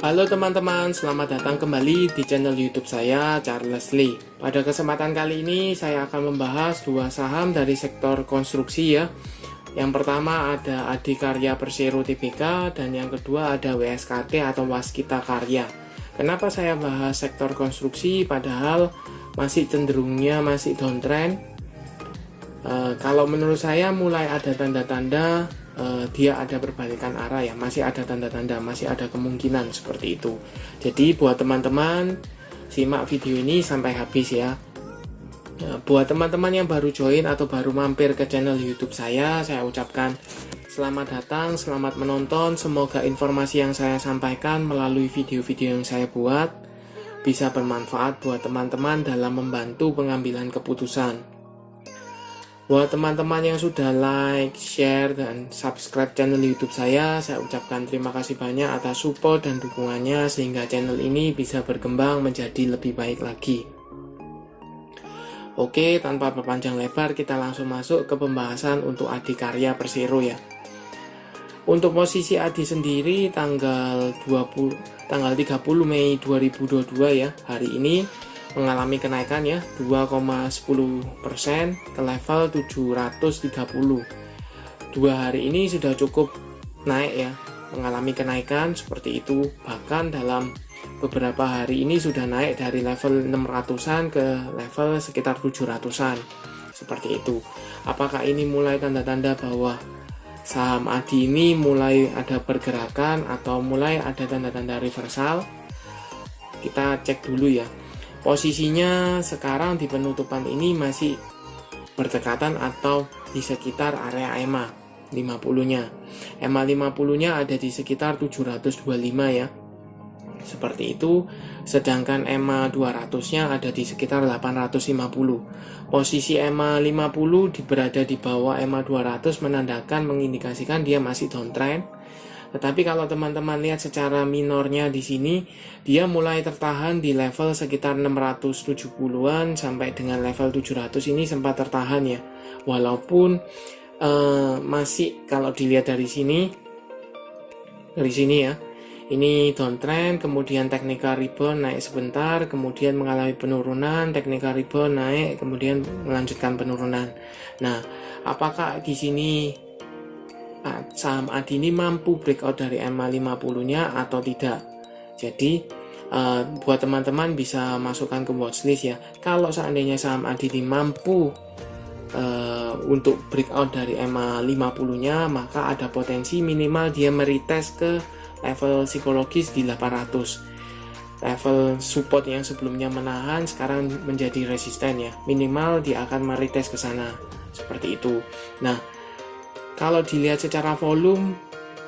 Halo teman-teman, selamat datang kembali di channel YouTube saya, Charles Lee. Pada kesempatan kali ini saya akan membahas dua saham dari sektor konstruksi ya. Yang pertama ada Adikarya Persero Tbk dan yang kedua ada WSKT atau Waskita Karya. Kenapa saya bahas sektor konstruksi padahal masih cenderungnya masih downtrend? Kalau menurut saya mulai ada tanda-tanda dia ada perbalikan arah ya, masih ada tanda-tanda, masih ada kemungkinan seperti itu. Jadi buat teman-teman simak video ini sampai habis ya. Buat teman-teman yang baru join atau baru mampir ke channel YouTube saya ucapkan selamat datang, selamat menonton. Semoga informasi yang saya sampaikan melalui video-video yang saya buat bisa bermanfaat buat teman-teman dalam membantu pengambilan keputusan. Buat teman-teman yang sudah like, share, dan subscribe channel YouTube saya ucapkan terima kasih banyak atas support dan dukungannya sehingga channel ini bisa berkembang menjadi lebih baik lagi. Oke, tanpa berpanjang lebar kita langsung masuk ke pembahasan untuk Adikarya Persero ya. Untuk posisi Adi sendiri tanggal 30 Mei 2022 ya, hari ini mengalami kenaikan ya 2,10% ke level 730. Dua hari ini sudah cukup naik ya, mengalami kenaikan seperti itu. Bahkan dalam beberapa hari ini sudah naik dari level 600-an ke level sekitar 700-an. Seperti itu. Apakah ini mulai tanda-tanda bahwa saham Adi ini mulai ada pergerakan atau mulai ada tanda-tanda reversal? Kita cek dulu ya. Posisinya sekarang di penutupan ini masih berdekatan atau di sekitar area EMA 50-nya. EMA 50-nya ada di sekitar 725 ya. Seperti itu. Sedangkan EMA 200-nya ada di sekitar 850. Posisi EMA 50 berada di bawah EMA 200 menandakan mengindikasikan dia masih downtrend. Tetapi kalau teman-teman lihat secara minornya di sini, dia mulai tertahan di level sekitar 670-an sampai dengan level 700 ini sempat tertahan ya. Walaupun masih kalau dilihat dari sini ya, ini downtrend, kemudian technical rebound naik sebentar, kemudian mengalami penurunan, technical rebound naik, kemudian melanjutkan penurunan. Nah, apakah di sini saham Adi ini mampu breakout dari EMA 50-nya atau tidak? Jadi buat teman-teman bisa masukkan ke watchlist ya. Kalau seandainya saham Adi ini mampu untuk breakout dari EMA 50-nya, maka ada potensi minimal dia meretest ke level psikologis di 800. Level support yang sebelumnya menahan sekarang menjadi resisten ya. Minimal dia akan meretest ke sana. Seperti itu. Nah, kalau dilihat secara volume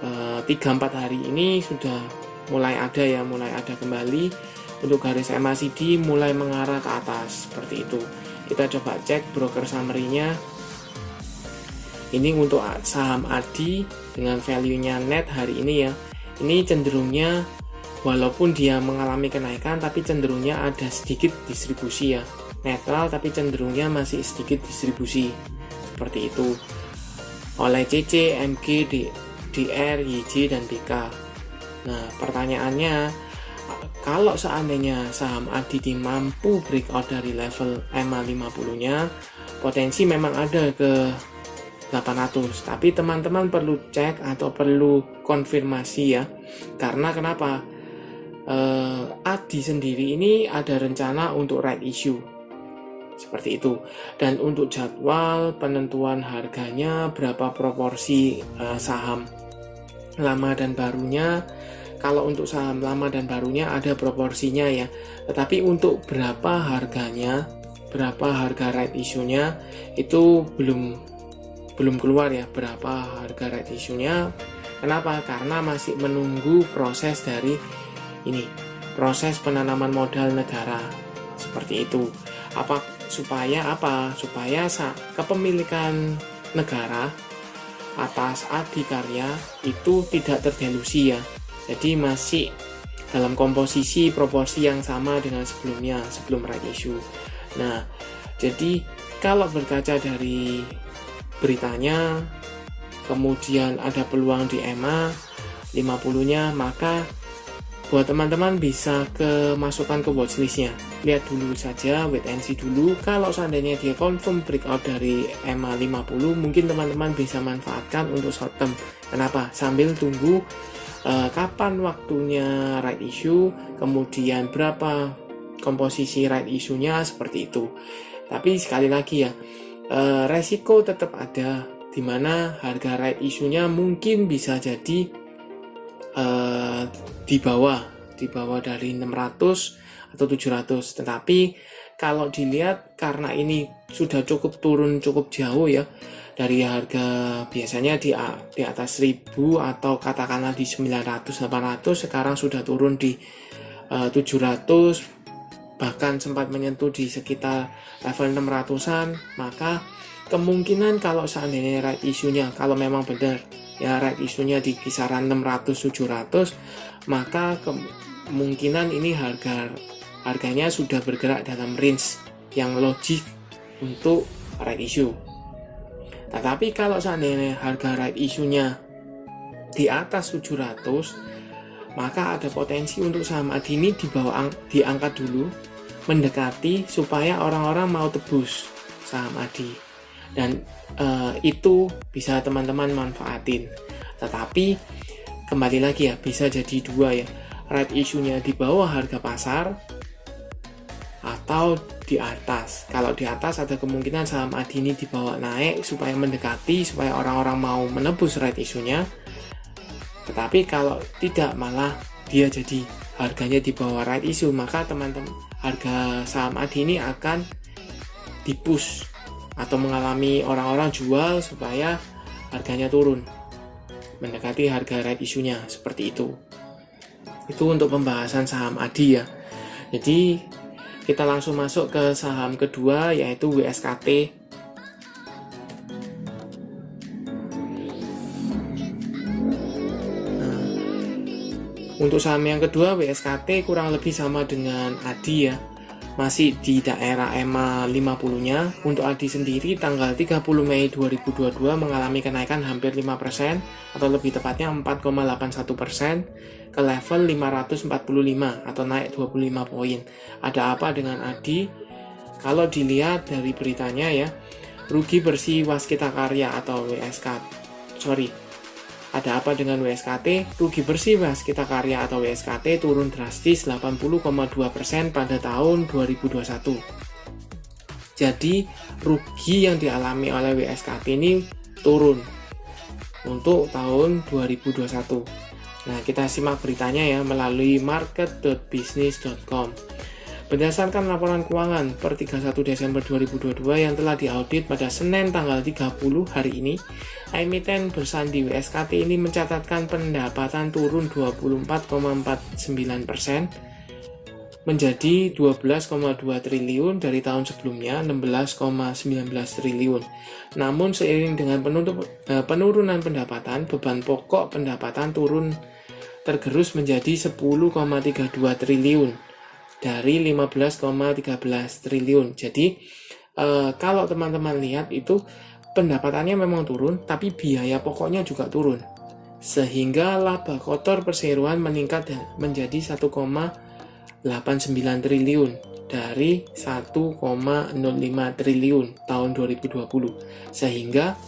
3-4 hari ini sudah mulai ada kembali. Untuk garis MACD mulai mengarah ke atas seperti itu. Kita coba cek broker summary-nya. Ini untuk saham Adi dengan value-nya net hari ini ya. Ini cenderungnya walaupun dia mengalami kenaikan tapi cenderungnya ada sedikit distribusi ya. Netral tapi cenderungnya masih sedikit distribusi. Seperti itu. Oleh CC, MG, DR, YJ, dan BK. Nah, pertanyaannya, kalau seandainya saham Adi mampu breakout dari level EMA 50-nya, potensi memang ada ke 800. Tapi teman-teman perlu cek atau perlu konfirmasi ya. Karena kenapa? Adi sendiri ini ada rencana untuk right issue. Seperti itu. Dan untuk jadwal penentuan harganya berapa proporsi saham lama dan barunya, kalau untuk saham lama dan barunya ada proporsinya ya. Tetapi untuk berapa harganya, berapa harga right issue-nya itu belum keluar ya, berapa harga right issue-nya. Kenapa? Karena masih menunggu proses dari ini, proses penanaman modal negara. Seperti itu. Supaya kepemilikan negara atas Adikarya itu tidak terdelusi ya. Jadi masih dalam komposisi proporsi yang sama dengan sebelumnya, sebelum right issue. Nah, jadi kalau berkaca dari beritanya, kemudian ada peluang di EMA 50-nya, maka buat teman-teman bisa masukkan ke watchlistnya, lihat dulu saja, wait and see dulu. Kalau seandainya dia confirm breakout dari EMA 50, mungkin teman-teman bisa manfaatkan untuk short term. Kenapa? Sambil tunggu kapan waktunya right issue, kemudian berapa komposisi right issue-nya, seperti itu. Tapi sekali lagi ya, resiko tetap ada, dimana harga right issue-nya mungkin bisa jadi di bawah dari 600 atau 700. Tetapi kalau dilihat, karena ini sudah turun cukup jauh ya, dari harga biasanya di atas 1000 atau katakanlah di 900-800, sekarang sudah turun di 700, bahkan sempat menyentuh di sekitar level 600-an, maka kemungkinan kalau seandainya right issue-nya, kalau memang benar ya right issue-nya di kisaran 600-700, maka kemungkinan ini harganya sudah bergerak dalam range yang logik untuk right issue. Tetapi kalau seandainya harga right issue-nya di atas 700, maka ada potensi untuk saham ADI ini diangkat dulu, mendekati supaya orang-orang mau tebus saham ADI. Dan itu bisa teman-teman manfaatin. Tetapi kembali lagi ya, bisa jadi dua ya, right issue-nya di bawah harga pasar atau di atas. Kalau di atas ada kemungkinan saham ADI ini dibawa naik supaya mendekati, supaya orang-orang mau menebus right issue-nya. Tetapi kalau tidak, malah dia jadi harganya di bawah right issue, maka teman-teman harga saham ADI ini akan dipush atau mengalami orang-orang jual supaya harganya turun mendekati harga right issue-nya, seperti itu. Itu untuk pembahasan saham ADI ya. Jadi kita langsung masuk ke saham kedua, yaitu WSKT. Untuk saham yang kedua, WSKT kurang lebih sama dengan ADI ya, masih di daerah EMA 50-nya. Untuk ADI sendiri tanggal 30 Mei 2022 mengalami kenaikan hampir 5%, atau lebih tepatnya 4,81% ke level 545 atau naik 25 poin. Ada apa dengan ADI? Kalau dilihat dari beritanya ya, rugi bersih Waskita Karya atau ada apa dengan WSKT? Rugi bersih Waskita Karya atau WSKT turun drastis 80,2% pada tahun 2021. Jadi rugi yang dialami oleh WSKT ini turun untuk tahun 2021. Nah, kita simak beritanya ya melalui market.business.com. Berdasarkan laporan keuangan per 31 Desember 2022 yang telah diaudit pada Senin tanggal 30 hari ini, emiten bersandi WSKT ini mencatatkan pendapatan turun 24,49% menjadi 12,2 triliun dari tahun sebelumnya 16,19 triliun. Namun seiring dengan penurunan pendapatan, beban pokok pendapatan turun tergerus menjadi 10,32 triliun dari 15,13 triliun. Jadi kalau teman-teman lihat itu pendapatannya memang turun, tapi biaya pokoknya juga turun, sehingga laba kotor perseroan meningkat menjadi 1,89 triliun dari 1,05 triliun tahun 2020, sehingga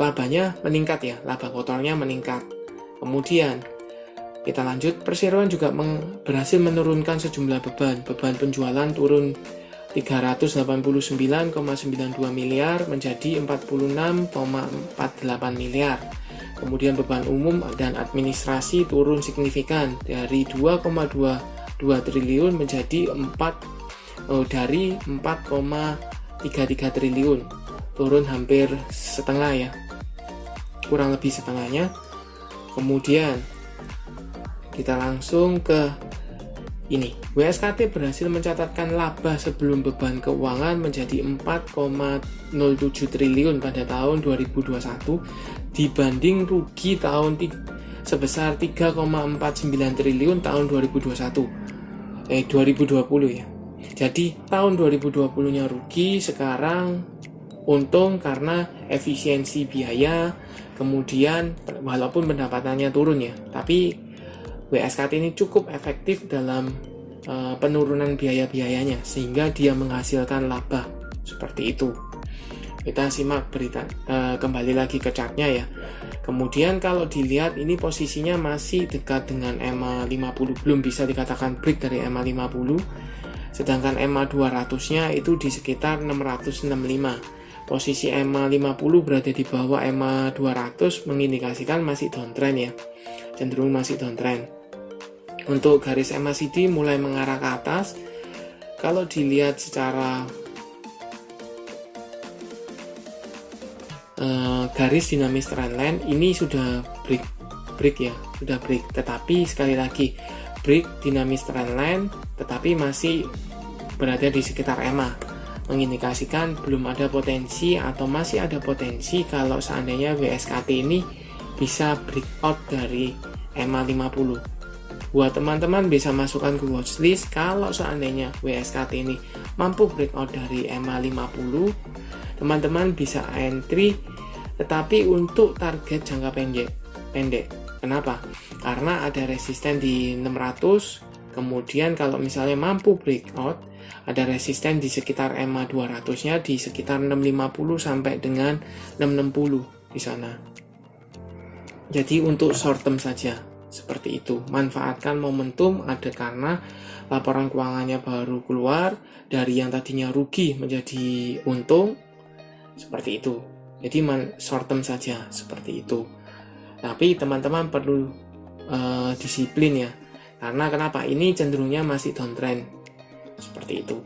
labanya meningkat ya, laba kotornya meningkat. Kemudian kita lanjut, perseroan juga berhasil menurunkan sejumlah beban penjualan turun 389,92 miliar menjadi 46,48 miliar. Kemudian beban umum dan administrasi turun signifikan dari 2,22 triliun menjadi 4,33 triliun. Turun hampir setengah ya, kurang lebih setengahnya. Kemudian kita langsung ke ini. WSKT berhasil mencatatkan laba sebelum beban keuangan menjadi 4,07 triliun pada tahun 2021 dibanding rugi sebesar 3,49 triliun tahun 2020 ya. Jadi tahun 2020-nya rugi, sekarang untung karena efisiensi biaya. Kemudian walaupun pendapatannya turun ya, tapi WSKT ini cukup efektif dalam penurunan biaya-biayanya sehingga dia menghasilkan laba seperti itu. Kita simak berita kembali lagi ke chartnya ya. Kemudian kalau dilihat ini posisinya masih dekat dengan EMA 50, belum bisa dikatakan break dari EMA 50. Sedangkan EMA 200-nya itu di sekitar 665. Posisi EMA 50 berada di bawah EMA 200 mengindikasikan masih downtrend ya. Cenderung masih downtrend. Untuk garis MACD mulai mengarah ke atas. Kalau dilihat secara garis dinamis trendline ini sudah break ya, sudah break. Tetapi sekali lagi break dinamis trendline, tetapi masih berada di sekitar EMA, mengindikasikan belum ada potensi atau masih ada potensi kalau seandainya WSKT ini bisa breakout dari EMA 50. Buat teman-teman bisa masukkan ke watchlist kalau seandainya WSKT ini mampu breakout dari EMA 50, teman-teman bisa entry, tetapi untuk target jangka pendek. Kenapa? Karena ada resisten di 600, kemudian kalau misalnya mampu breakout, ada resisten di sekitar EMA 200-nya di sekitar 650 sampai dengan 660 di sana. Jadi untuk short term saja seperti itu. Manfaatkan momentum ada karena laporan keuangannya baru keluar, dari yang tadinya rugi menjadi untung seperti itu. Jadi short term saja seperti itu. Tapi teman-teman perlu disiplin ya. Karena kenapa? Ini cenderungnya masih downtrend. Seperti itu.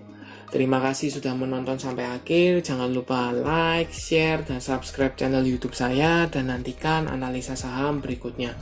Terima kasih sudah menonton sampai akhir. Jangan lupa like, share, dan subscribe channel YouTube saya dan nantikan analisa saham berikutnya.